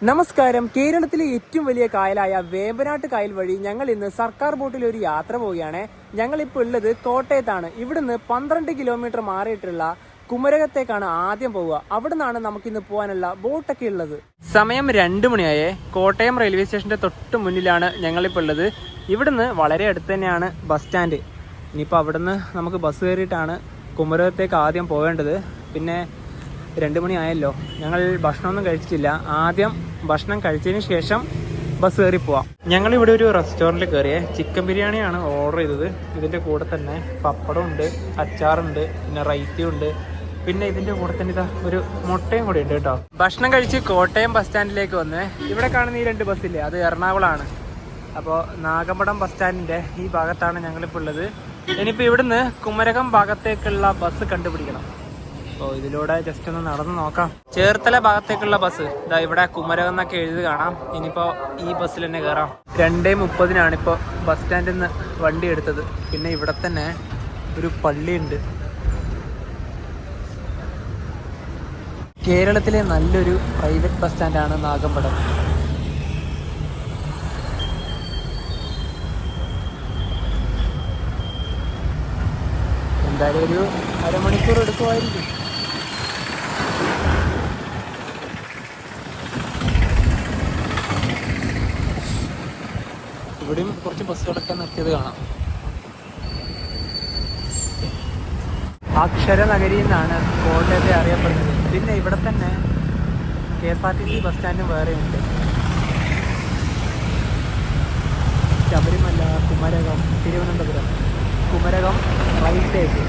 നമസ്കാരം. കേരളത്തിലെ ഏറ്റവും വലിയ കായലായ വേമ്പനാട്ട് കായൽ വഴി ഞങ്ങൾ ഇന്ന് സർക്കാർ ബോട്ടിൽ ഒരു യാത്ര പോവുകയാണ്. ഞങ്ങളിപ്പോൾ ഉള്ളത് കോട്ടയത്താണ്. ഇവിടുന്ന് 12 കിലോമീറ്റർ മാറിയിട്ടുള്ള കുമരകത്തേക്കാണ് ആദ്യം പോവുക. അവിടെ നിന്നാണ് നമുക്കിന്ന് പോകാനുള്ള ബോട്ടൊക്കെ ഉള്ളത്. സമയം 2 മണിയായേ. കോട്ടയം റെയിൽവേ സ്റ്റേഷന്റെ തൊട്ട് മുന്നിലാണ് ഞങ്ങളിപ്പോൾ ഉള്ളത്. ഇവിടുന്ന് വളരെ അടുത്ത് തന്നെയാണ് ബസ് സ്റ്റാൻഡ്. ഇനിയിപ്പോൾ അവിടുന്ന് നമുക്ക് ബസ് കയറിയിട്ടാണ് കുമരകത്തേക്ക് ആദ്യം പോകേണ്ടത്. പിന്നെ 2 മണി ആയല്ലോ, ഞങ്ങൾ ഭക്ഷണമൊന്നും കഴിച്ചിട്ടില്ല. ആദ്യം ഭക്ഷണം കഴിച്ചതിന് ശേഷം ബസ് കയറി പോവാം. ഞങ്ങളിവിടെ ഒരു റെസ്റ്റോറൻറ്റിൽ കയറിയേ ചിക്കൻ ബിരിയാണിയാണ് ഓർഡർ ചെയ്തത്. ഇതിൻ്റെ കൂടെ തന്നെ പപ്പടം ഉണ്ട്, അച്ചാറുണ്ട്, പിന്നെ റൈത്തി ഉണ്ട്, പിന്നെ ഇതിൻ്റെ കൂടെ തന്നെ ഇതാ ഒരു മുട്ടയും കൂടി ഉണ്ട് കേട്ടോ. ഭക്ഷണം കഴിച്ച് കോട്ടയം ബസ് സ്റ്റാൻഡിലേക്ക് വന്ന് ഇവിടെ കാണുന്ന ഈ 2 ബസ്സില്ലേ, അത് എറണാകുളമാണ്. അപ്പോൾ നാഗമ്പടം ബസ് സ്റ്റാൻഡിൻ്റെ ഈ ഭാഗത്താണ് ഞങ്ങളിപ്പോൾ ഉള്ളത്. ഇനിയിപ്പോൾ ഇവിടുന്ന് കുമരകം ഭാഗത്തേക്കുള്ള ബസ് കണ്ടുപിടിക്കണം. അപ്പോൾ ഇതിലൂടെ ജസ്റ്റ് ഒന്ന് നടന്ന് നോക്കാം. ചേർത്തല ഭാഗത്തേക്കുള്ള ബസ് ഇതാ ഇവിടെ കുമരകം എന്നൊക്കെ എഴുതി കാണാം. ഇനിയിപ്പോൾ ഈ ബസ്സിൽ തന്നെ കയറാം. 2:30 ഇപ്പോൾ ബസ് സ്റ്റാൻഡിൽ നിന്ന് വണ്ടി എടുത്തത്. പിന്നെ ഇവിടെ തന്നെ ഒരു പള്ളിയുണ്ട്. കേരളത്തിലെ നല്ലൊരു പ്രൈവറ്റ് ബസ് സ്റ്റാൻഡാണ് നാഗമ്പടം. എന്തായാലും ഒരു അരമണിക്കൂർ എടുക്കുമായിരിക്കും. ഇവിടെയും കുറച്ച് ബസ്സുകളൊക്കെ നിർത്തിയത് കാണാം. അക്ഷരനഗരി എന്നാണ് കോട്ടയത്തെ അറിയപ്പെടുന്നത്. പിന്നെ ഇവിടെ തന്നെ KSRTC ബസ് സ്റ്റാൻഡും വേറെയുണ്ട്. ശബരിമല, കുമരകം, തിരുവനന്തപുരം, കുമരകം റൈറ്റേക്ക്.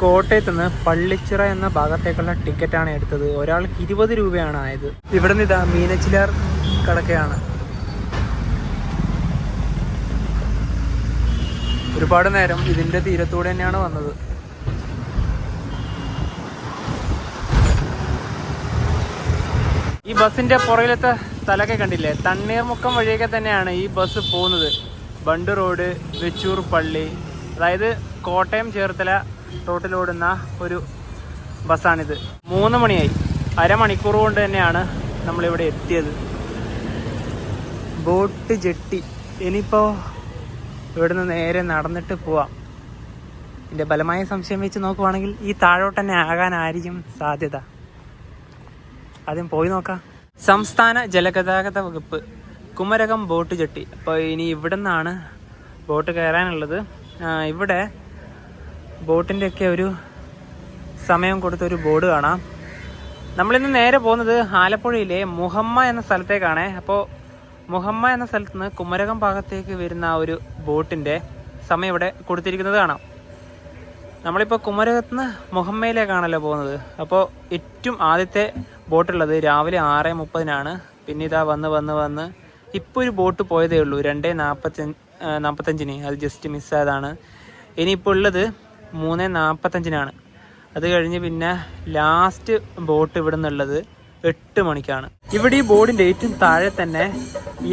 കോട്ടയത്ത് നിന്ന് പള്ളിച്ചിറ എന്ന ഭാഗത്തേക്കുള്ള ടിക്കറ്റാണ് എടുത്തത്. ഒരാൾക്ക് 20 രൂപയാണ് ആയത്. ഇവിടെ നിന്ന് ഇതാ മീനച്ചിലാർ കടക്കയാണ്. ഒരുപാട് നേരം ഇതിൻ്റെ തീരത്തൂടെ തന്നെയാണ് വന്നത്. ഈ ബസ്സിൻ്റെ പുറകിലത്തെ സ്ഥലമൊക്കെ കണ്ടില്ലേ, തണ്ണീർമുക്കം വഴിയൊക്കെ തന്നെയാണ് ഈ ബസ് പോകുന്നത്. ബണ്ട് റോഡ്, വെച്ചൂർ പള്ളി, അതായത് കോട്ടയം ചേർത്തല റോട്ടിലോടുന്ന ഒരു ബസ്സാണിത്. 3 മണിയായി. അരമണിക്കൂർ കൊണ്ട് തന്നെയാണ് നമ്മളിവിടെ എത്തിയത്. Boat jetty. ഇനിയിപ്പോൾ ഇവിടുന്ന് നേരെ നടന്നിട്ട് പോവാം. എൻ്റെ ബലമായ സംശയം വെച്ച് നോക്കുവാണെങ്കിൽ ഈ താഴോട്ട് തന്നെ ആകാനായിരിക്കും സാധ്യത. ആദ്യം പോയി നോക്കാം. സംസ്ഥാന ജലഗതാഗത വകുപ്പ് കുമരകം ബോട്ട് ജെട്ടി. അപ്പോൾ ഇനി ഇവിടെ നിന്നാണ് ബോട്ട് കയറാനുള്ളത്. ഇവിടെ ബോട്ടിൻ്റെയൊക്കെ ഒരു സമയം കൊടുത്തൊരു ബോർഡ് കാണാം. നമ്മളിന്ന് നേരെ പോകുന്നത് ആലപ്പുഴയിലെ മുഹമ്മ എന്ന സ്ഥലത്തേക്കാണ്. അപ്പോൾ മുഹമ്മ എന്ന സ്ഥലത്ത് നിന്ന് കുമരകം ഭാഗത്തേക്ക് വരുന്ന ആ ഒരു ബോട്ടിൻ്റെ സമയം ഇവിടെ കൊടുത്തിരിക്കുന്നത് കാണാം. നമ്മളിപ്പോൾ കുമരകത്ത് നിന്ന് മുഹമ്മയിലേക്കാണല്ലോ പോകുന്നത്. അപ്പോൾ ഏറ്റവും ആദ്യത്തെ ബോട്ടുള്ളത് രാവിലെ 6:30 പിന്നെ ഇതാ വന്ന് ഇപ്പോൾ ഒരു ബോട്ട് പോയതേ ഉള്ളൂ 2:45. അത് ജസ്റ്റ് മിസ്സായതാണ്. ഇനിയിപ്പോൾ ഉള്ളത് 3:45. അത് കഴിഞ്ഞ് പിന്നെ ലാസ്റ്റ് ബോട്ട് ഇവിടെ നിന്നുള്ളത് 8 മണിക്കാണ്. ഇവിടെ ഈ ബോർഡിൻ്റെ ഏറ്റവും താഴെ തന്നെ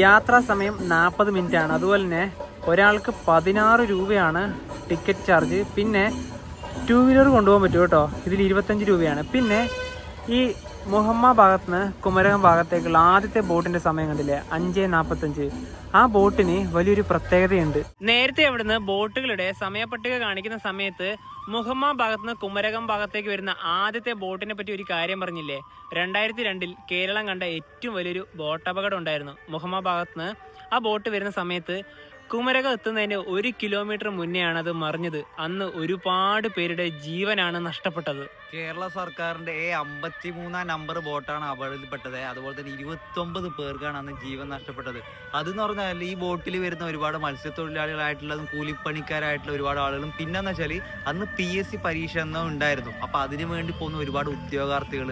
യാത്രാ സമയം 40 മിനിറ്റാണ്. അതുപോലെ തന്നെ ഒരാൾക്ക് 16 രൂപയാണ് ടിക്കറ്റ് ചാർജ്. പിന്നെ 2 വീലർ കൊണ്ടുപോകാൻ പറ്റും കേട്ടോ. ഇതിൽ 25 രൂപയാണ്. പിന്നെ ഈ മുഹമ്മ ഭാഗത്ത് നിന്ന് കുമരകം ഭാഗത്തേക്കുള്ള ആദ്യത്തെ ബോട്ടിന്റെ സമയം കണ്ടില്ലേ, 5:45. ആ ബോട്ടിന് വലിയൊരു പ്രത്യേകതയുണ്ട്. നേരത്തെ അവിടുന്ന് ബോട്ടുകളുടെ സമയപ്പട്ടിക കാണിക്കുന്ന സമയത്ത് മുഹമ്മ ഭാഗത്ത് നിന്ന് കുമരകം ഭാഗത്തേക്ക് വരുന്ന ആദ്യത്തെ ബോട്ടിനെ പറ്റി ഒരു കാര്യം പറഞ്ഞില്ലേ. 2002 കേരളം കണ്ട ഏറ്റവും വലിയൊരു ബോട്ട് അപകടം ഉണ്ടായിരുന്നു. മുഹമ്മ ഭാഗത്ത് നിന്ന് ആ ബോട്ട് വരുന്ന സമയത്ത് കുമരകം എത്തുന്നതിന് 1 കിലോമീറ്റർ മുന്നെയാണ് അത് മറിഞ്ഞത്. അന്ന് ഒരുപാട് പേരുടെ ജീവനാണ് നഷ്ടപ്പെട്ടത്. കേരള സർക്കാരിന്റെ 53 നമ്പർ ബോട്ടാണ് അപകടത്തിൽപ്പെട്ടത്. അതുപോലെ തന്നെ 29 പേർക്കാണ് അന്ന് ജീവൻ നഷ്ടപ്പെട്ടത്. അതെന്ന് പറഞ്ഞാൽ ഈ ബോട്ടിൽ വരുന്ന ഒരുപാട് മത്സ്യത്തൊഴിലാളികളായിട്ടുള്ളതും കൂലിപ്പണിക്കാരായിട്ടുള്ള ഒരുപാട് ആളുകളും പിന്നെന്ന് വെച്ചാൽ അന്ന് PSC പരീക്ഷ എന്നോ ഉണ്ടായിരുന്നു. അപ്പൊ അതിനു വേണ്ടി പോകുന്ന ഒരുപാട് ഉദ്യോഗാർത്ഥികൾ,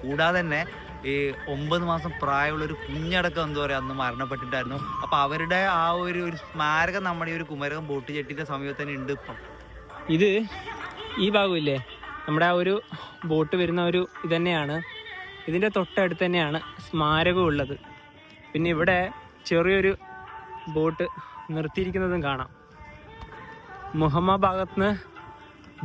കൂടാതെ തന്നെ ഈ 9 മാസം പ്രായമുള്ള ഒരു കുഞ്ഞടക്കം എന്താ പറയുക അന്ന് മരണപ്പെട്ടിട്ടായിരുന്നു. അപ്പൊ അവരുടെ ആ ഒരു സ്മാരകം നമ്മുടെ ഈ ഒരു കുമരകം ബോട്ട് ജെട്ടിന്റെ സമയത്ത് തന്നെ ഉണ്ട്. ഇപ്പം ഇത് ഈ ഭാഗമില്ലേ, നമ്മുടെ ആ ഒരു ബോട്ട് വരുന്ന ഒരു ഇത് തന്നെയാണ്. ഇതിൻ്റെ തൊട്ടടുത്ത് തന്നെയാണ് സ്മാരകം ഉള്ളത്. പിന്നെ ഇവിടെ ചെറിയൊരു ബോട്ട് നിർത്തിയിരിക്കുന്നതും കാണാം. മുഹമ്മ ഭാഗത്തുനിന്ന്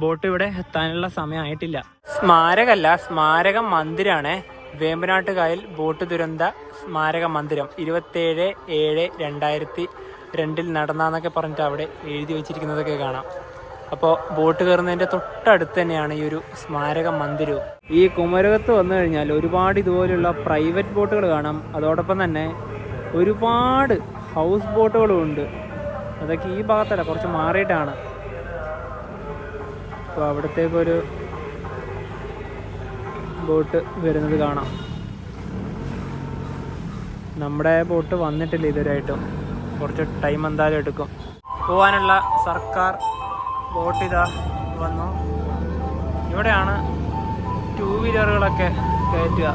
ബോട്ട് ഇവിടെ എത്താനുള്ള സമയമായിട്ടില്ല. സ്മാരകമല്ല, സ്മാരകം മന്ദിരാണ്. വേമ്പനാട്ട് കായൽ ബോട്ട് ദുരന്ത സ്മാരക മന്ദിരം 27/7/2002 നടന്നാന്നൊക്കെ പറഞ്ഞിട്ട് അവിടെ എഴുതി വെച്ചിരിക്കുന്നതൊക്കെ കാണാം. അപ്പോൾ ബോട്ട് കയറുന്നതിൻ്റെ തൊട്ടടുത്ത് തന്നെയാണ് ഈ ഒരു സ്മാരക മന്ദിരവും. ഈ കുമരകത്ത് വന്നു കഴിഞ്ഞാൽ ഒരുപാട് ഇതുപോലുള്ള പ്രൈവറ്റ് ബോട്ടുകൾ കാണാം. അതോടൊപ്പം തന്നെ ഒരുപാട് ഹൗസ് ബോട്ടുകളും ഉണ്ട്. അതൊക്കെ ഈ ഭാഗത്തല്ല, കുറച്ച് മാറിയിട്ടാണ്. അപ്പോൾ അവിടത്തേക്കൊരു ബോട്ട് വരുന്നത് കാണാം. നമ്മുടെ ബോട്ട് വന്നിട്ടില്ല ഇതുവരെയായിട്ടും. കുറച്ച് ടൈം എന്തായാലും എടുക്കും. പോകാനുള്ള സർക്കാർ ബോട്ട് ഇതാ വന്നു. ഇവിടെയാണ് 2 വീലറുകളൊക്കെ കയറ്റുക.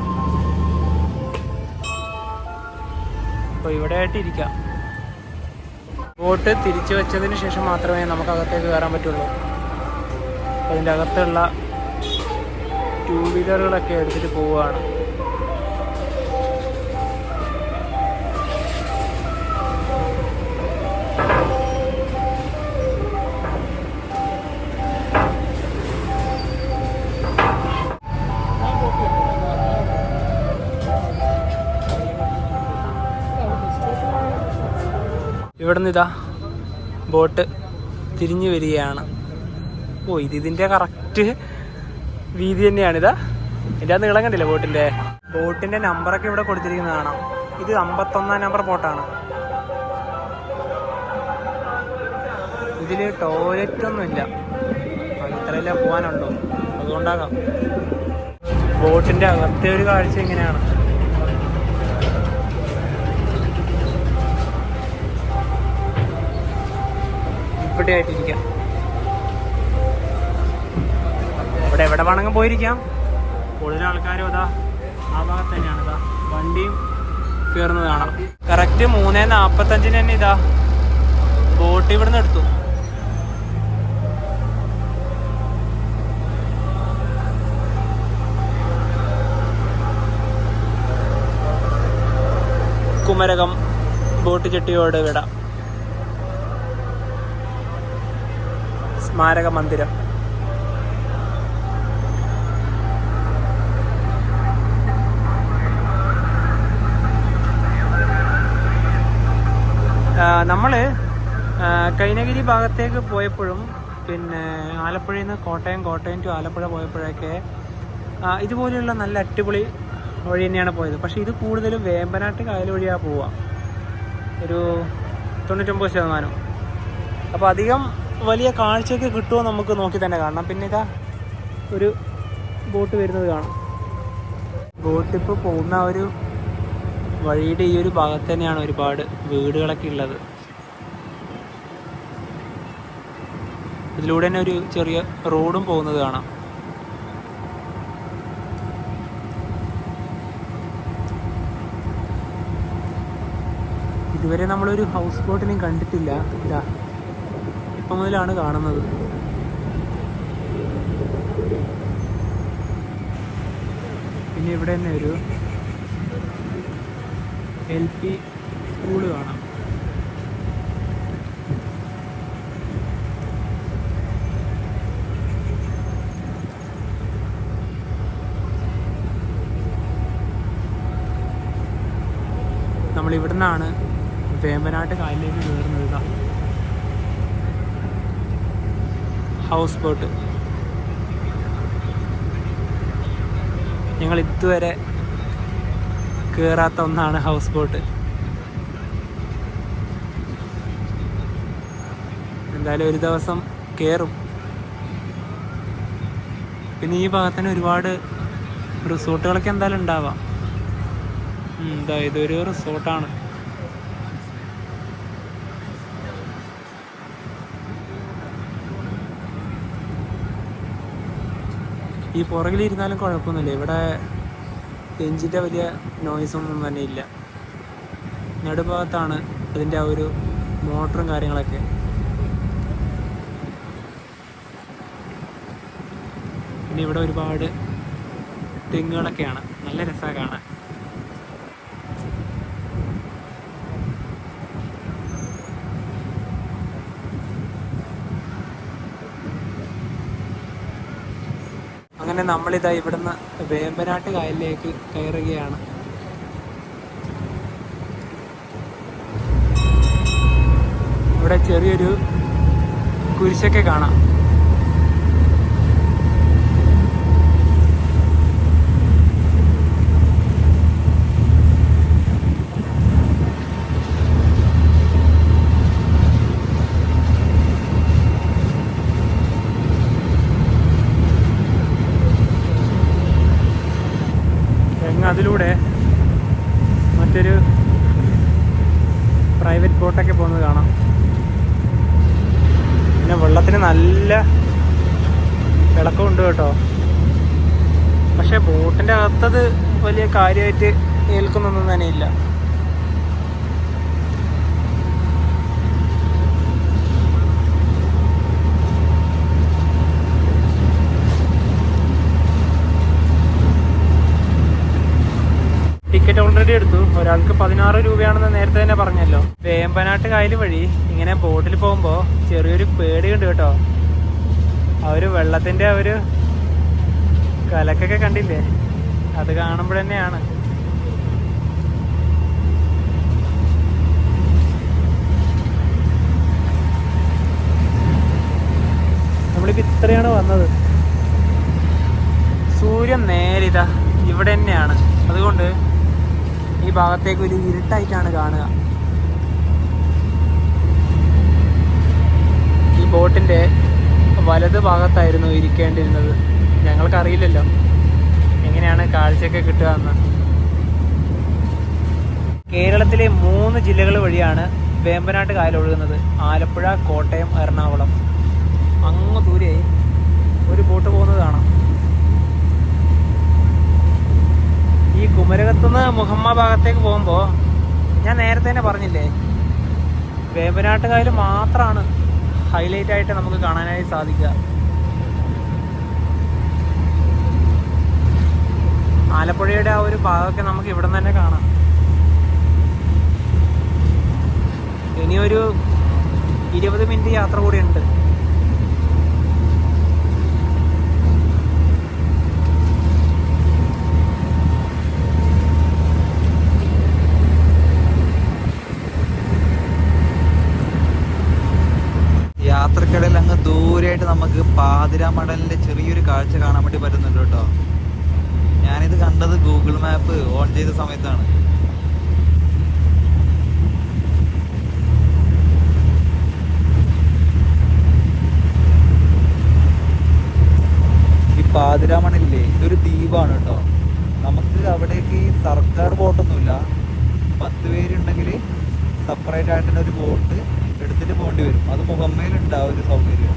അപ്പോൾ ഇവിടെ ആയിട്ട് ഇരിക്കാം. ബോട്ട് തിരിച്ചു വെച്ചതിന് ശേഷം മാത്രമേ നമുക്ക് അകത്തേക്ക് കയറാൻ പറ്റുള്ളൂ. അതിൻ്റെ അകത്തുള്ള 2 വീലറുകളൊക്കെ എടുത്തിട്ട് പോവുകയാണ്. ഇവിടുന്ന് ഇതാ ബോട്ട് തിരിഞ്ഞു വരികയാണ്. ഓ, ഇതിൻ്റെ കറക്റ്റ് വീതി തന്നെയാണിതാ. ഇതിൻ്റെ അത് നീളം കണ്ടില്ല ബോട്ടിൻ്റെ നമ്പറൊക്കെ ഇവിടെ കൊടുത്തിരിക്കുന്നത് കാണാം. ഇത് 51 നമ്പർ ബോട്ടാണ്. ഇതിൽ ടോയ്ലറ്റൊന്നുമില്ല. ഇത്രയല്ലേ പോകാനുണ്ടോ, അതുകൊണ്ടാകാം. ബോട്ടിൻ്റെ അകത്തെ ഒരു കാഴ്ച ഇങ്ങനെയാണ്. ഇവിടെ ആയിട്ടിരിക്കാം. ഇവിടെ എവിടെ വേണമെങ്കിൽ പോയിരിക്കാം. കൂടുതൽ ആൾക്കാരും അതാ ആ ഭാഗത്ത് തന്നെയാണ്. ഇതാ വണ്ടിയും കയറുന്നത് കാണാം. കറക്റ്റ് 3:45 തന്നെ ഇതാ ബോട്ട് ഇവിടുന്ന് എടുത്തു. കുമരകം ബോട്ട് ചെട്ടിയോട് വിട സ്മാരക മന്ദിരം. നമ്മൾ കൈനഗിരി ഭാഗത്തേക്ക് പോയപ്പോഴും പിന്നെ ആലപ്പുഴയിൽ നിന്ന് കോട്ടയം ടു ആലപ്പുഴ പോയപ്പോഴൊക്കെ ഇതുപോലെയുള്ള നല്ല അടിപൊളി വഴി തന്നെയാണ് പോയത്. പക്ഷേ ഇത് കൂടുതലും വേമ്പനാട്ട് കായൽ വഴിയാണ് പോവുക, ഒരു 99%. അപ്പോൾ അധികം വലിയ കാഴ്ചയൊക്കെ കിട്ടുമോ നമുക്ക് നോക്കി തന്നെ കാണണം. പിന്നെ ഇതാ ഒരു ബോട്ട് വരുന്നത് കാണാം. ബോട്ടിപ്പോൾ പോകുന്ന ഒരു വഴിയുടെ ഈ ഒരു ഭാഗത്ത് തന്നെയാണ് ഒരുപാട് വീടുകളൊക്കെ ഉള്ളത്. ഇതിലൂടെ തന്നെ ഒരു ചെറിയ റോഡും പോകുന്നത് കാണാം. ഇതുവരെ നമ്മളൊരു ഹൗസ് ബോട്ടിനെയും കണ്ടിട്ടില്ല. ഇതാ ഇപ്പം മുതലാണ് കാണുന്നത്. പിന്നെ ഇവിടെ തന്നെ ഒരു LP സ്കൂള് കാണാം. നമ്മളിവിടെ നിന്നാണ് വേമ്പനാട്ട് കായലിലേക്ക് കയറുന്നത്. ഇതാ ഹൗസ് ബോട്ട്. ഞങ്ങൾ ഇതുവരെ കയറാത്ത ഒന്നാണ് ഹൗസ് ബോട്ട്. എന്തായാലും ഒരു ദിവസം കയറും. പിന്നെ ഈ ഭാഗത്തിന് ഒരുപാട് റിസോർട്ടുകളൊക്കെ എന്തായാലും ഉണ്ടാവാം. എന്താ ഇതൊരു റിസോർട്ടാണ്. ഈ പുറകിലിരുന്നാലും കുഴപ്പമൊന്നുമില്ല. ഇവിടെ എഞ്ചിൻ്റെ വലിയ നോയ്സൊന്നും തന്നെ ഇല്ല. നടുഭാഗത്താണ് അതിൻ്റെ ആ ഒരു മോട്ടറും കാര്യങ്ങളൊക്കെ. പിന്നെ ഇവിടെ ഒരുപാട് തെങ്ങുകളൊക്കെയാണ്. നല്ല രസമാണ് കാണാൻ. അങ്ങനെ നമ്മളിതാ ഇവിടുന്ന് വേമ്പനാട്ട് കായലിലേക്ക് കയറുകയാണ്. ഇവിടെ ചെറിയൊരു കുരിശൊക്കെ കാണാം. അതിലൂടെ മറ്റൊരു പ്രൈവറ്റ് ബോട്ടൊക്കെ പോകുന്നത് കാണാം. പിന്നെ വെള്ളത്തിന് നല്ല ഇളക്കമുണ്ട് കേട്ടോ. പക്ഷെ ബോട്ടിൻ്റെ അകത്തത് വലിയ കാര്യമായിട്ട് ഏൽക്കുന്നൊന്നും തന്നെ ഇല്ല. ടിക്കറ്റ് ഓൾറെഡി എടുത്തു. ഒരാൾക്ക് 16 രൂപയാണെന്ന് നേരത്തെ തന്നെ പറഞ്ഞല്ലോ. വേമ്പനാട്ട് കായൽ വഴി ഇങ്ങനെ ബോട്ടിൽ പോകുമ്പോൾ ചെറിയൊരു പേടിയുണ്ട് കേട്ടോ. വെള്ളത്തിൻ്റെ കലക്കൊക്കെ കണ്ടില്ലേ, അത് കാണുമ്പോൾ തന്നെയാണ്. നമ്മളിപ്പോൾ ഇത്രയാണ് വന്നത്. സൂര്യൻ നേരിതാ ഇവിടെ തന്നെയാണ്. അതുകൊണ്ട് ഈ ഭാഗത്തേക്ക് ഒരു ഇരുട്ടായിട്ടാണ് കാണുക. ഈ ബോട്ടിൻ്റെ വലത് ഭാഗത്തായിരുന്നു ഇരിക്കേണ്ടിരുന്നത്. ഞങ്ങൾക്കറിയില്ലല്ലോ എങ്ങനെയാണ് കാഴ്ചയൊക്കെ കിട്ടുക എന്ന്. കേരളത്തിലെ 3 ജില്ലകൾ വഴിയാണ് വേമ്പനാട്ട് കായൽ ഒഴുകുന്നത്. ആലപ്പുഴ, കോട്ടയം, എറണാകുളം. അങ്ങ് ദൂരെ ഒരു ബോട്ട് പോകുന്നത് കാണാം. ഈ കുമരകത്തുനിന്ന് മുഹമ്മ ഭാഗത്തേക്ക് പോകുമ്പോൾ ഞാൻ നേരത്തെ തന്നെ പറഞ്ഞില്ലേ, വേമ്പനാട്ട് കായൽ മാത്രമാണ് ഹൈലൈറ്റ് ആയിട്ട് നമുക്ക് കാണാനായി സാധിക്കുക. ആലപ്പുഴയുടെ ആ ഒരു ഭാഗമൊക്കെ നമുക്ക് ഇവിടെ നിന്ന് തന്നെ കാണാം. ഇനിയൊരു 20 മിനിറ്റ് യാത്ര കൂടി ഉണ്ട്. യാത്രക്കിടയിൽ അങ്ങ് ദൂരെയായിട്ട് നമുക്ക് പാതിരാമടലിന്റെ ചെറിയൊരു കാഴ്ച കാണാൻ വേണ്ടി പറ്റുന്നുണ്ട് കേട്ടോ. ഞാനിത് കണ്ടത് ഗൂഗിൾ മാപ്പ് ഓൺ ചെയ്ത സമയത്താണ്. ഈ പാതിരാമണലില്ലേ, ഇതൊരു ദ്വീപാണ് കേട്ടോ. നമുക്ക് അവിടേക്ക് സർക്കാർ ബോട്ടൊന്നുമില്ല. 10 പേരുണ്ടെങ്കിൽ സെപ്പറേറ്റ് ആയിട്ട് ഒരു ബോട്ട് എടുത്തിട്ട് പോകേണ്ടി വരും. അത് മുഹമ്മയിലുണ്ട് ആ ഒരു സൗകര്യം.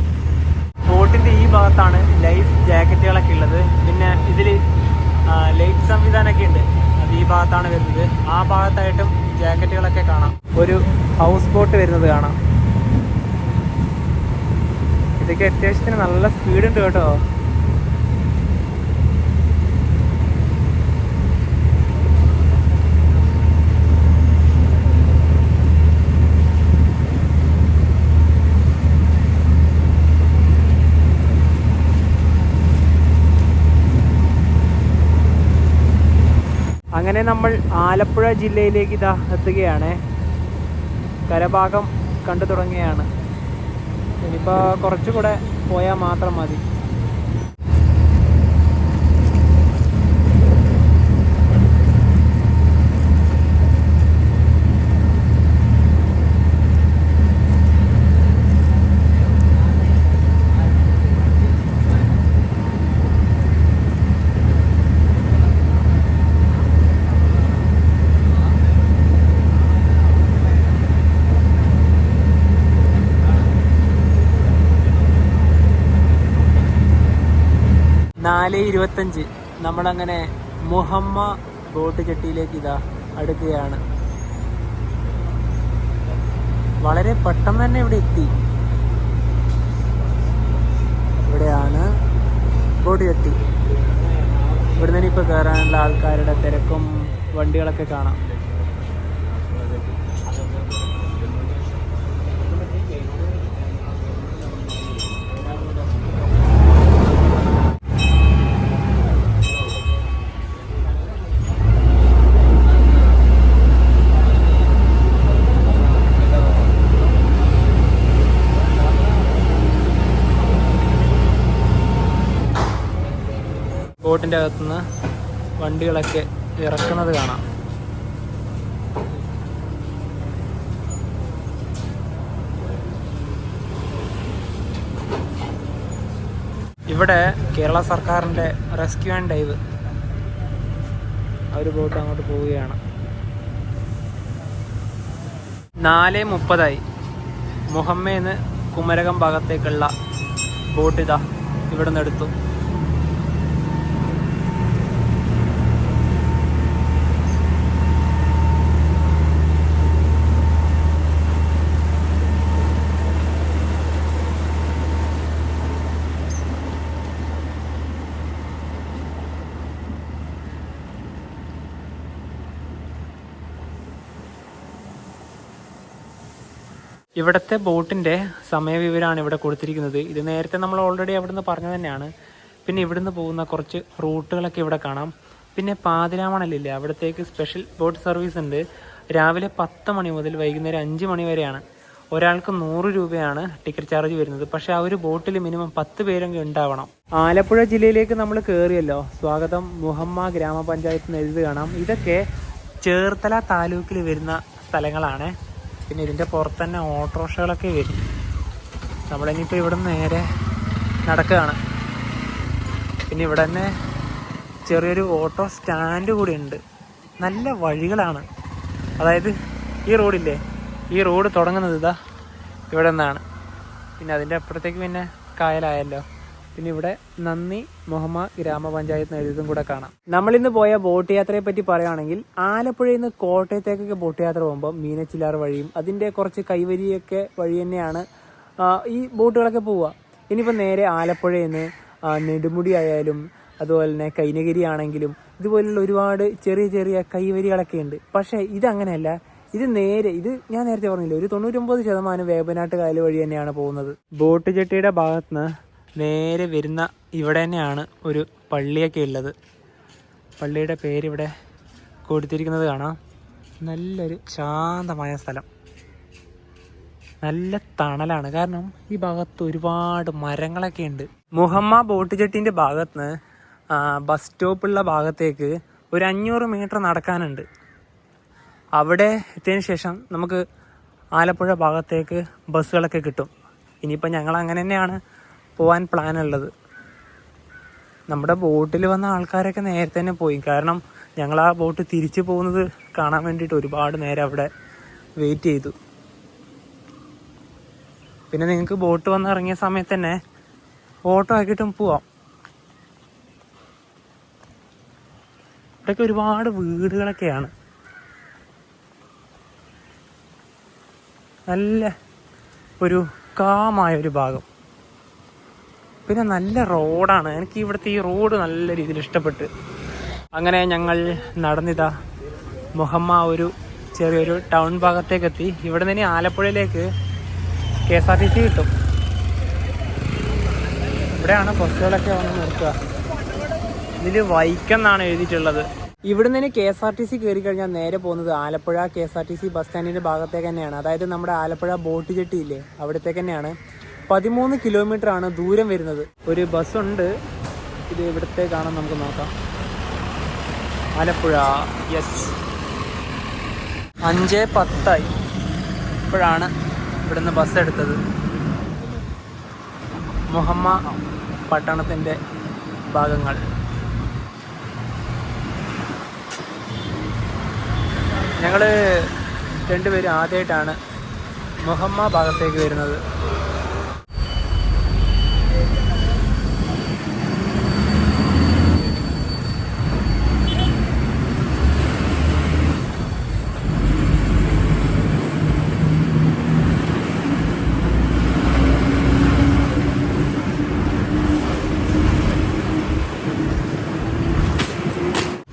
ബോട്ടിൻ്റെ ഈ ഭാഗത്താണ് ലൈഫ് ജാക്കറ്റുകളൊക്കെ ഉള്ളത്. പിന്നെ ഇതിൽ ലൈറ്റ് സംവിധാനമൊക്കെ ഉണ്ട്. അത് ഈ ഭാഗത്താണ് വരുന്നത്. ആ ഭാഗത്തായിട്ടും ജാക്കറ്റുകളൊക്കെ കാണാം. ഒരു ഹൗസ് ബോട്ട് വരുന്നത് കാണാം. ഇതൊക്കെ അത്യാവശ്യത്തിന് നല്ല സ്പീഡുണ്ട് കേട്ടോ. അങ്ങനെ നമ്മൾ ആലപ്പുഴ ജില്ലയിലേക്ക് ഇതാ എത്തുകയാണ്. കരഭാഗം കണ്ടു തുടങ്ങുകയാണ്. ഇനിയിപ്പോൾ കുറച്ചുകൂടെ പോയാൽ മാത്രം മതി. (4:25) നമ്മളങ്ങനെ മുഹമ്മ ബോട്ട് ചെട്ടിയിലേക്ക് ഇതാ അടുക്കുകയാണ്. വളരെ പെട്ടെന്ന് തന്നെ ഇവിടെ എത്തി. ഇവിടെയാണ് ബോട്ട് ചെട്ടി. ഇവിടെ നിന്ന് ഇപ്പോൾ കയറാനുള്ള ആൾക്കാരുടെ തിരക്കും വണ്ടികളൊക്കെ കാണാം. ബോട്ടിൻ്റെ അകത്തുനിന്ന് വണ്ടികളൊക്കെ ഇറക്കുന്നത് കാണാം. ഇവിടെ കേരള സർക്കാരിൻ്റെ റെസ്ക്യൂ ആൻഡ് ഡൈവ് ഒരു ബോട്ട് അങ്ങോട്ട് പോവുകയാണ്. 4:30 മുഹമ്മേന്ന് കുമരകം ഭാഗത്തേക്കുള്ള ബോട്ട് ഇതാ ഇവിടെ നിന്ന് എടുത്തു. ഇവിടുത്തെ ബോട്ടിൻ്റെ സമയവിവരമാണ് ഇവിടെ കൊടുത്തിരിക്കുന്നത്. ഇത് നേരത്തെ നമ്മൾ ഓൾറെഡി അവിടുന്ന് പറഞ്ഞു തന്നെയാണ്. പിന്നെ ഇവിടുന്ന് പോകുന്ന കുറച്ച് റൂട്ടുകളൊക്കെ ഇവിടെ കാണാം. പിന്നെ പാതിരാമണലില്ലേ, അവിടത്തേക്ക് സ്പെഷ്യൽ ബോട്ട് സർവീസ് ഉണ്ട്. രാവിലെ 10 മണി മുതൽ വൈകുന്നേരം 5 മണി വരെയാണ്. ഒരാൾക്ക് 100 രൂപയാണ് ടിക്കറ്റ് ചാർജ് വരുന്നത്. പക്ഷേ ആ ഒരു ബോട്ടിൽ മിനിമം 10 പേരെങ്കിലും ഉണ്ടാവണം. ആലപ്പുഴ ജില്ലയിലേക്ക് നമ്മൾ കയറിയല്ലോ. സ്വാഗതം മുഹമ്മ ഗ്രാമപഞ്ചായത്ത് എന്ന് എഴുതി കാണാം. ഇതൊക്കെ ചേർത്തല താലൂക്കിൽ വരുന്ന സ്ഥലങ്ങളാണ്. പിന്നെ ഇതിൻ്റെ പുറത്ത് തന്നെ ഓട്ടോറിക്ഷകളൊക്കെ വരും. നമ്മളിനിയിപ്പോൾ ഇവിടെ നിന്ന് നേരെ നടക്കുകയാണ്. പിന്നെ ഇവിടെ തന്നെ ചെറിയൊരു ഓട്ടോ സ്റ്റാൻഡ് കൂടി ഉണ്ട്. നല്ല വഴികളാണ്. അതായത് ഈ റോഡില്ലേ, ഈ റോഡ് തുടങ്ങുന്നത് ഇതാ ഇവിടെ നിന്നാണ്. പിന്നെ അതിൻ്റെ അപ്പുറത്തേക്ക് പിന്നെ കായലായല്ലോ. പിന്നെ ഇവിടെ നന്ദി മുഹമ്മ ഗ്രാമപഞ്ചായത്ത് എഴുതും കൂടെ കാണാം. നമ്മളിന്ന് പോയ ബോട്ട് യാത്രയെ പറ്റി പറയുകയാണെങ്കിൽ, ആലപ്പുഴയിൽ നിന്ന് കോട്ടയത്തേക്കൊക്കെ ബോട്ട് യാത്ര പോകുമ്പോൾ മീനച്ചിലാർ വഴിയും അതിൻ്റെ കുറച്ച് കൈവരിയൊക്കെ വഴി തന്നെയാണ് ഈ ബോട്ടുകളൊക്കെ പോവുക. ഇനിയിപ്പോൾ നേരെ ആലപ്പുഴയിൽ നിന്ന് നെടുമുടി ആയാലും അതുപോലെ തന്നെ കൈനഗിരി ആണെങ്കിലും ഇതുപോലുള്ള ഒരുപാട് ചെറിയ ചെറിയ കൈവരികളൊക്കെ ഉണ്ട്. പക്ഷേ ഇതങ്ങനെയല്ല. ഇത് ഞാൻ നേരത്തെ പറഞ്ഞില്ലേ, ഒരു 99% വേമ്പനാട്ട് കായൽ വഴി തന്നെയാണ് പോകുന്നത്. ബോട്ട് ജെട്ടിയുടെ ഭാഗത്തുനിന്ന് നേരെ വരുന്ന ഇവിടെ തന്നെയാണ് ഒരു പള്ളിയൊക്കെ ഉള്ളത്. പള്ളിയുടെ പേരിവിടെ കൊടുത്തിരിക്കുന്നത് കാണാം. നല്ലൊരു ശാന്തമായ സ്ഥലം, നല്ല തണലാണ്. കാരണം ഈ ഭാഗത്ത് ഒരുപാട് മരങ്ങളൊക്കെ ഉണ്ട്. മുഹമ്മ ബോട്ട് ജെട്ടിൻ്റെ ഭാഗത്തുനിന്ന് ബസ് സ്റ്റോപ്പുള്ള ഭാഗത്തേക്ക് ഒരു 500 മീറ്റർ നടക്കാനുണ്ട്. അവിടെ എത്തിയതിന് ശേഷം നമുക്ക് ആലപ്പുഴ ഭാഗത്തേക്ക് ബസ്സുകളൊക്കെ കിട്ടും. ഇനിയിപ്പോൾ ഞങ്ങൾ അങ്ങനെ തന്നെയാണ് പോകാൻ പ്ലാനുള്ളത്. നമ്മുടെ ബോട്ടിൽ വന്ന ആൾക്കാരൊക്കെ നേരത്തെ തന്നെ പോയി. കാരണം ഞങ്ങൾ ആ ബോട്ട് തിരിച്ചു പോകുന്നത് കാണാൻ വേണ്ടിയിട്ട് ഒരുപാട് നേരം അവിടെ വെയിറ്റ് ചെയ്തു. പിന്നെ നിങ്ങൾക്ക് ബോട്ട് വന്ന് ഇറങ്ങിയ സമയത്ത് തന്നെ ഓട്ടോ ആക്കിയിട്ടും പോവാം. ഇവിടെയൊക്കെ ഒരുപാട് വീടുകളൊക്കെയാണ്. നല്ല ഒരു കാമായൊരു ഭാഗം. പിന്നെ നല്ല റോഡാണ്. എനിക്ക് ഇവിടുത്തെ ഈ റോഡ് നല്ല രീതിയിൽ ഇഷ്ടപ്പെട്ട്. അങ്ങനെ ഞങ്ങൾ നടന്നിതാ മുഹമ്മ ഒരു ചെറിയൊരു ടൗൺ ഭാഗത്തേക്ക് എത്തി. ഇവിടെ നിന്ന് ആലപ്പുഴയിലേക്ക് KSRTC കിട്ടും. ഇവിടെയാണ് ബസ്സുകളൊക്കെ വന്ന് നിർത്തുക. ഇതിൽ വൈക്കെന്നാണ് എഴുതിയിട്ടുള്ളത്. ഇവിടെ നിന്ന് KSRTC കയറി കഴിഞ്ഞാൽ നേരെ പോകുന്നത് ആലപ്പുഴ KSRTC ബസ് സ്റ്റാൻഡിൻ്റെ ഭാഗത്തേക്ക് തന്നെയാണ്. അതായത് നമ്മുടെ ആലപ്പുഴ ബോട്ട് ജെട്ടി ഇല്ലേ, അവിടത്തേക്ക് തന്നെയാണ്. 13 കിലോമീറ്റർ ആണ് ദൂരം വരുന്നത്. ഒരു ബസ്സുണ്ട്, ഇത് ഇവിടത്തേക്കാണെന്ന് നമുക്ക് നോക്കാം. ആലപ്പുഴ, യെസ്, 5:10 ഇപ്പോഴാണ് ഇവിടുന്ന് ബസ് എടുത്തത്. മുഹമ്മ പട്ടണത്തിൻ്റെ ഭാഗങ്ങൾ. ഞങ്ങൾ രണ്ടുപേരും ആദ്യമായിട്ടാണ് മുഹമ്മ ഭാഗത്തേക്ക് വരുന്നത്.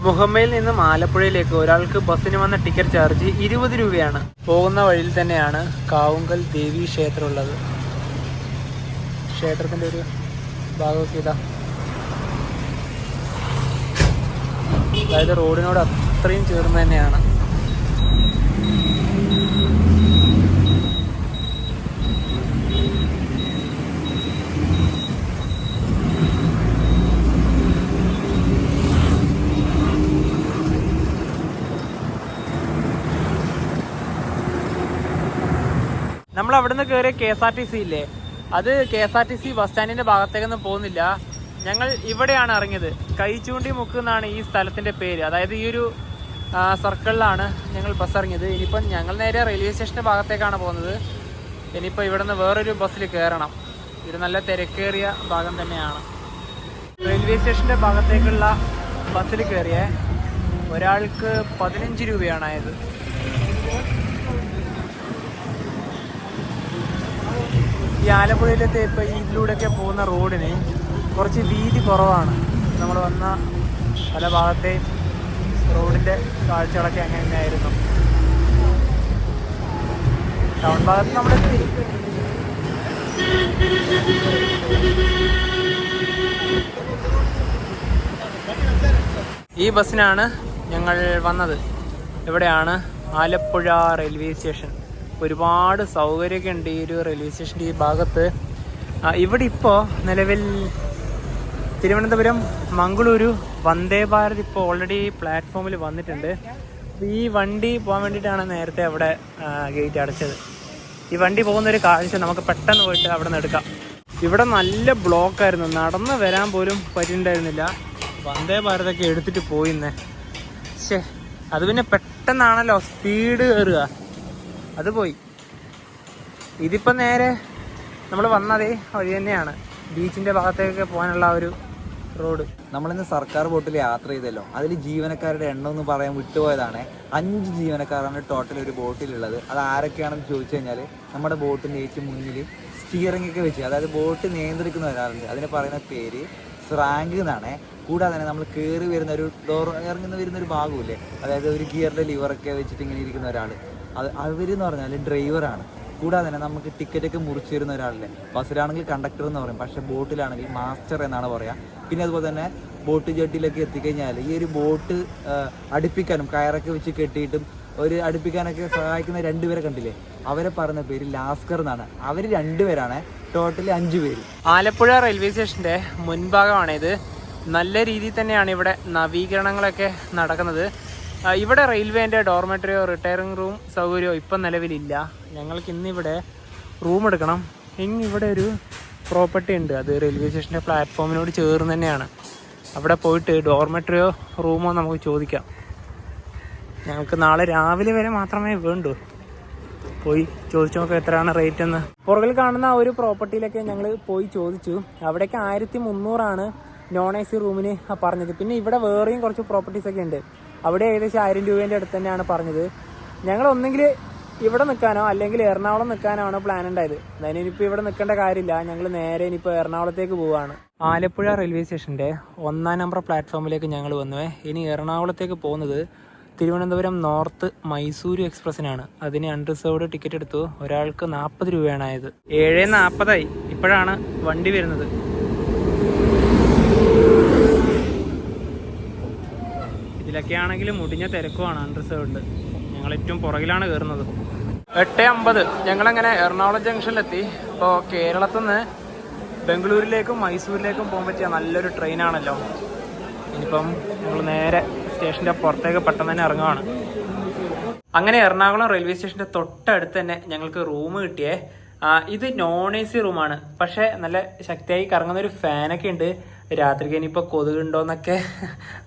മുഹമ്മയിൽ നിന്നും ആലപ്പുഴയിലേക്ക് ഒരാൾക്ക് ബസ്സിന് വന്ന ടിക്കറ്റ് ചാർജ് 20 രൂപയാണ്. പോകുന്ന വഴിയിൽ തന്നെയാണ് കാവുങ്കൽ ദേവി ക്ഷേത്രം ഉള്ളത്. ക്ഷേത്രത്തിൻ്റെ ഒരു ഭാഗമൊക്കെ ഇതാ. അതായത് റോഡിനോട് അത്രയും ചേർന്ന് തന്നെയാണ്. നമ്മൾ അവിടുന്ന് കയറിയ KSRTC ഇല്ലേ, അത് KSRTC ബസ് സ്റ്റാൻഡിന്റെ ഭാഗത്തേക്കൊന്നും പോകുന്നില്ല. ഞങ്ങൾ ഇവിടെയാണ് ഇറങ്ങിയത്. കൈച്ചൂണ്ടി മുക്ക് എന്നാണ് ഈ സ്ഥലത്തിന്റെ പേര്. അതായത് ഈ ഒരു സർക്കിളിലാണ് ഞങ്ങൾ ബസ് ഇറങ്ങിയത്. ഇനിയിപ്പം ഞങ്ങൾ നേരെ റെയിൽവേ സ്റ്റേഷന്റെ ഭാഗത്തേക്കാണ് പോകുന്നത്. ഇനിയിപ്പോൾ ഇവിടെ നിന്ന് വേറൊരു ബസ്സിൽ കയറണം. ഇത് നല്ല തിരക്കേറിയ ഭാഗം തന്നെയാണ്. റെയിൽവേ സ്റ്റേഷന്റെ ഭാഗത്തേക്കുള്ള ബസ്സിൽ കയറിയേ ഒരാൾക്ക് 15 രൂപയാണായത്. ഈ ആലപ്പുഴയിലത്തെ ഇപ്പോൾ ഇതിലൂടെയൊക്കെ പോകുന്ന റോഡിന് കുറച്ച് വീതി കുറവാണ്. നമ്മൾ വന്ന പല ഭാഗത്തെയും റോഡിൻ്റെ കാഴ്ചകളൊക്കെ അങ്ങനെ തന്നെയായിരുന്നു. ടൗൺ ഭാഗത്ത് നമ്മളെത്തി. ഈ ബസ്സിനാണ് ഞങ്ങൾ വന്നത്. എവിടെയാണ്? Alappuzha railway station. ഒരുപാട് സൗകര്യമൊക്കെ ഉണ്ട് ഈ ഒരു റെയിൽവേ സ്റ്റേഷൻ്റെ ഈ ഭാഗത്ത്. ഇവിടെ ഇപ്പോൾ നിലവിൽ തിരുവനന്തപുരം മംഗളൂരു വന്ദേ ഭാരത് ഇപ്പോൾ ഓൾറെഡി പ്ലാറ്റ്ഫോമിൽ വന്നിട്ടുണ്ട്. ഈ വണ്ടി പോകാൻ വേണ്ടിയിട്ടാണ് നേരത്തെ അവിടെ ഗേറ്റ് അടച്ചത്. ഈ വണ്ടി പോകുന്നൊരു കാഴ്ച നമുക്ക് പെട്ടെന്ന് പോയിട്ട് അവിടെ നിന്ന് എടുക്കാം. ഇവിടെ നല്ല ബ്ലോക്കായിരുന്നു, നടന്ന് വരാൻ പോലും പറ്റിയിട്ടുണ്ടായിരുന്നില്ല. വന്ദേ ഭാരതൊക്കെ എടുത്തിട്ട് പോയിന്നേ. അത് പിന്നെ പെട്ടെന്നാണല്ലോ സ്പീഡ് കയറുക, അത് പോയി. ഇതിപ്പോൾ നേരെ നമ്മൾ വന്നതേ വഴി തന്നെയാണ്, ബീച്ചിൻ്റെ ഭാഗത്തേക്കൊക്കെ പോകാനുള്ള ഒരു റോഡ്. നമ്മളിന്ന് സർക്കാർ ബോട്ടിൽ യാത്ര ചെയ്തല്ലോ, അതിൽ ജീവനക്കാരുടെ എണ്ണം എന്ന് പറയാൻ വിട്ടുപോയതാണ്. 5 ജീവനക്കാരാണ് ടോട്ടൽ ഒരു ബോട്ടിലുള്ളത്. അത് ആരൊക്കെയാണെന്ന് ചോദിച്ചു കഴിഞ്ഞാൽ നമ്മുടെ ബോട്ടിൻ്റെ ഏറ്റവും മുന്നിൽ സ്റ്റിയറിംഗ് ഒക്കെ വെച്ച്, അതായത് ബോട്ട് നിയന്ത്രിക്കുന്ന ഒരാളുണ്ട്. അതിന് പറയുന്ന പേര് സ്രാങ്ക് എന്നാണ്. കൂടാതെ തന്നെ നമ്മൾ കയറി വരുന്ന ഒരു ഇറങ്ങുന്ന വരുന്നൊരു ഭാഗമില്ലേ, അതായത് ഒരു ഗിയറിൻ്റെ ലിവറൊക്കെ വെച്ചിട്ട് ഇങ്ങനെ ഇരിക്കുന്ന ഒരാൾ, അവരെന്ന് പറഞ്ഞാൽ ഡ്രൈവറാണ്. കൂടാതെ തന്നെ നമുക്ക് ടിക്കറ്റൊക്കെ മുറിച്ച് തരുന്ന ഒരാളില്ലേ, ബസ്സിലാണെങ്കിൽ കണ്ടക്ടർ എന്ന് പറയും, പക്ഷേ ബോട്ടിലാണെങ്കിൽ മാസ്റ്റർ എന്നാണ് പറയുക. പിന്നെ അതുപോലെ തന്നെ ബോട്ട് ജെട്ടിലൊക്കെ എത്തിക്കഴിഞ്ഞാൽ ഈ ഒരു ബോട്ട് അടുപ്പിക്കാനും കയറൊക്കെ വെച്ച് കെട്ടിയിട്ടും ഒരു അടുപ്പിക്കാനൊക്കെ സഹായിക്കുന്ന 2 പേരെ കണ്ടില്ലേ, അവരെ പറയുന്ന പേര് ലാസ്കർ എന്നാണ്. അവർ 2 പേരാണ്, ടോട്ടലി 5 പേര്. ആലപ്പുഴ റെയിൽവേ സ്റ്റേഷൻ്റെ മുൻഭാഗമാണിത്. നല്ല രീതിയിൽ തന്നെയാണ് ഇവിടെ നവീകരണങ്ങളൊക്കെ നടക്കുന്നത്. ഇവിടെ റെയിൽവേൻ്റെ ഡോർമെട്രിയോ റിട്ടയറിംഗ് റൂം സൗകര്യമോ ഇപ്പം നിലവിലില്ല. ഞങ്ങൾക്ക് ഇന്നിവിടെ റൂം എടുക്കണം. ഇവിടെ ഒരു പ്രോപ്പർട്ടി ഉണ്ട്, അത് റെയിൽവേ സ്റ്റേഷൻ്റെ പ്ലാറ്റ്ഫോമിനോട് ചേർന്ന് തന്നെയാണ്. അവിടെ പോയിട്ട് ഡോർമെട്രിയോ റൂമോ നമുക്ക് ചോദിക്കാം. ഞങ്ങൾക്ക് നാളെ രാവിലെ വരെ മാത്രമേ വേണ്ടൂ. പോയി ചോദിച്ചു നോക്കാം എത്രയാണ് റേറ്റ് എന്ന്. പുറകിൽ കാണുന്ന ഒരു പ്രോപ്പർട്ടിയിലൊക്കെ ഞങ്ങൾ പോയി ചോദിച്ചു. അവിടേക്ക് 1300 നോൺ AC റൂമിന് പറഞ്ഞത്. പിന്നെ ഇവിടെ വേറെയും കുറച്ച് പ്രോപ്പർട്ടീസൊക്കെ ഉണ്ട്, അവിടെ ഏകദേശം 1000 രൂപേൻ്റെ അടുത്ത് തന്നെയാണ് പറഞ്ഞത്. ഞങ്ങൾ ഒന്നെങ്കിൽ ഇവിടെ നിൽക്കാനോ അല്ലെങ്കിൽ എറണാകുളം നിൽക്കാനോ ആണ് പ്ലാൻ ഉണ്ടായത്. എന്തായാലും ഇനിയിപ്പോൾ ഇവിടെ നിൽക്കേണ്ട കാര്യമില്ല, ഞങ്ങൾ നേരെ ഇനിയിപ്പോൾ എറണാകുളത്തേക്ക് പോവുകയാണ്. ആലപ്പുഴ റെയിൽവേ സ്റ്റേഷൻ്റെ 1-ാം നമ്പർ പ്ലാറ്റ്ഫോമിലേക്ക് ഞങ്ങൾ വന്നുവേ. ഇനി എറണാകുളത്തേക്ക് പോകുന്നത് തിരുവനന്തപുരം നോർത്ത് മൈസൂരു എക്സ്പ്രസ്സിനാണ്. അതിന് അൺറിസർവ്ഡ് ടിക്കറ്റ് എടുത്തു. ഒരാൾക്ക് 40 രൂപയാണ് ആയത്. 7:40 ഇപ്പോഴാണ് വണ്ടി വരുന്നത്. ഇതിലൊക്കെ ആണെങ്കിൽ മുടിഞ്ഞ തിരക്കുമാണ് അൺറിസർവ്ഡ്. ഞങ്ങൾ ഏറ്റവും പുറകിലാണ് കയറുന്നത്. 8:50 ഞങ്ങളങ്ങനെ എറണാകുളം ജംഗ്ഷനിലെത്തി. ഇപ്പോൾ കേരളത്തിൽ നിന്ന് ബംഗളൂരിലേക്കും മൈസൂരിലേക്കും പോകാൻ പറ്റിയ നല്ലൊരു ട്രെയിനാണല്ലോ. ഇനിയിപ്പം ഞങ്ങൾ നേരെ സ്റ്റേഷൻ്റെ പുറത്തേക്ക് പെട്ടെന്ന് തന്നെ ഇറങ്ങുകയാണ്. അങ്ങനെ എറണാകുളം റെയിൽവേ സ്റ്റേഷൻ്റെ തൊട്ടടുത്ത് തന്നെ ഞങ്ങൾക്ക് റൂം കിട്ടിയേ. ഇത് നോൺ AC റൂമാണ്, പക്ഷേ നല്ല ശക്തിയായി കറങ്ങുന്ന ഒരു ഫാനൊക്കെ ഉണ്ട്. രാത്രിക്ക് ഇനിയിപ്പോൾ കൊതുകുണ്ടോയെന്നൊക്കെ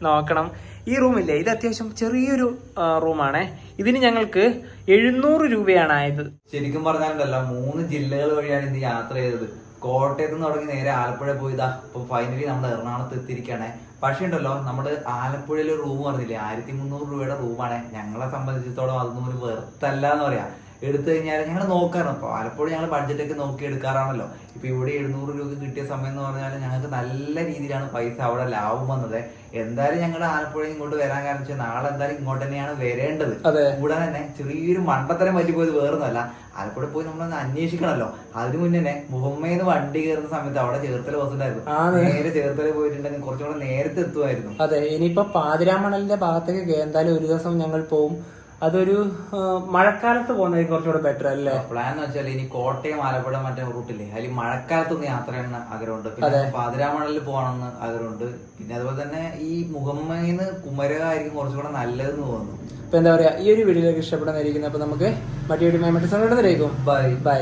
നോക്കണം. ഈ റൂമില്ലേ, ഇത് അത്യാവശ്യം ചെറിയൊരു റൂമാണേ. ഇതിന് ഞങ്ങൾക്ക് 700 രൂപയാണ് ആയത്. ശരിക്കും പറഞ്ഞാലുണ്ടല്ലോ 3 ജില്ലകൾ വഴിയാണ് ഇന്ന് യാത്ര ചെയ്തത്. കോട്ടയത്ത് നിന്ന് തുടങ്ങി നേരെ ആലപ്പുഴ പോയതാ. ഇപ്പൊ ഫൈനലി നമ്മൾ എറണാകുളത്ത് എത്തിയിരിക്കുകയാണ്. പക്ഷേ ഉണ്ടല്ലോ, നമ്മള് ആലപ്പുഴയിൽ ഒരു റൂം പറഞ്ഞില്ലേ, 1300 രൂപയുടെ റൂമാണ്. ഞങ്ങളെ സംബന്ധിച്ചിടത്തോളം അതൊന്നും ഒരു വെറുത്തല്ല എന്ന് പറയാം. എടുത്തു കഴിഞ്ഞാൽ ഞങ്ങൾ നോക്കാറുണ്ട്. അപ്പോൾ ആലപ്പുഴ ഞങ്ങൾ ബഡ്ജറ്റൊക്കെ നോക്കി എടുക്കാറാണല്ലോ. ഇപ്പൊ ഇവിടെ 700 രൂപ കിട്ടിയ സമയം എന്ന് പറഞ്ഞാൽ ഞങ്ങൾക്ക് നല്ല രീതിയിലാണ് പൈസ അവിടെ ലാഭം വന്നത്. എന്തായാലും ഞങ്ങൾ ആലപ്പുഴ ഇങ്ങോട്ട് വരാൻ കാരണം വെച്ചാൽ നാളെ എന്തായാലും ഇങ്ങോട്ട് തന്നെയാണ് വരേണ്ടത്. കൂടാതെ തന്നെ ചെറിയൊരു മണ്ടത്തരം പറ്റിപ്പോയത് വേറൊന്നുമല്ല, ആലപ്പുഴ പോയി നമ്മളൊന്ന് അന്വേഷിക്കണമല്ലോ. അതിന് മുന്നേ മുഹമ്മേന്ന് വണ്ടി കയറുന്ന സമയത്ത് അവിടെ ചേർത്തല ബസ് ഉണ്ടായിരുന്നു. നേരെ ചേർത്തല പോയിട്ടുണ്ടെങ്കിൽ കുറച്ചുകൂടെ നേരത്തെ എത്തുമായിരുന്നു. അതെ, ഇനിയിപ്പോ പാതിരാമണലിന്റെ ഭാഗത്തേക്ക് എന്തായാലും ഒരു ദിവസം ഞങ്ങൾ പോവും. അതൊരു മഴക്കാലത്ത് പോകുന്നതായിരിക്കും കുറച്ചുകൂടെ ബെറ്റർ അല്ലേ? പ്ലാൻ എന്ന് വെച്ചാൽ ഇനി കോട്ടയം ആലപ്പുഴ മറ്റേ റൂട്ടില്ലേ, അതിൽ മഴക്കാലത്തൊന്ന് യാത്ര ചെയ്യണമെന്ന് ആഗ്രഹമുണ്ട്. പിന്നെ പാതിരാമണലിൽ പോകണമെന്ന് ആഗ്രഹമുണ്ട്. പിന്നെ അതുപോലെ തന്നെ ഈ മുഹമ്മയിന്ന് കുമരക ആയിരിക്കും കുറച്ചുകൂടെ നല്ലതെന്ന് തോന്നുന്നു. അപ്പൊ എന്താ പറയാ, ഈ ഒരു വീഡിയോയിലേക്ക് ഇഷ്ടപ്പെടുന്നതായിരിക്കും. അപ്പൊ നമുക്ക് മറ്റേ വീഡിയോ മറ്റേ സമയം ബൈ.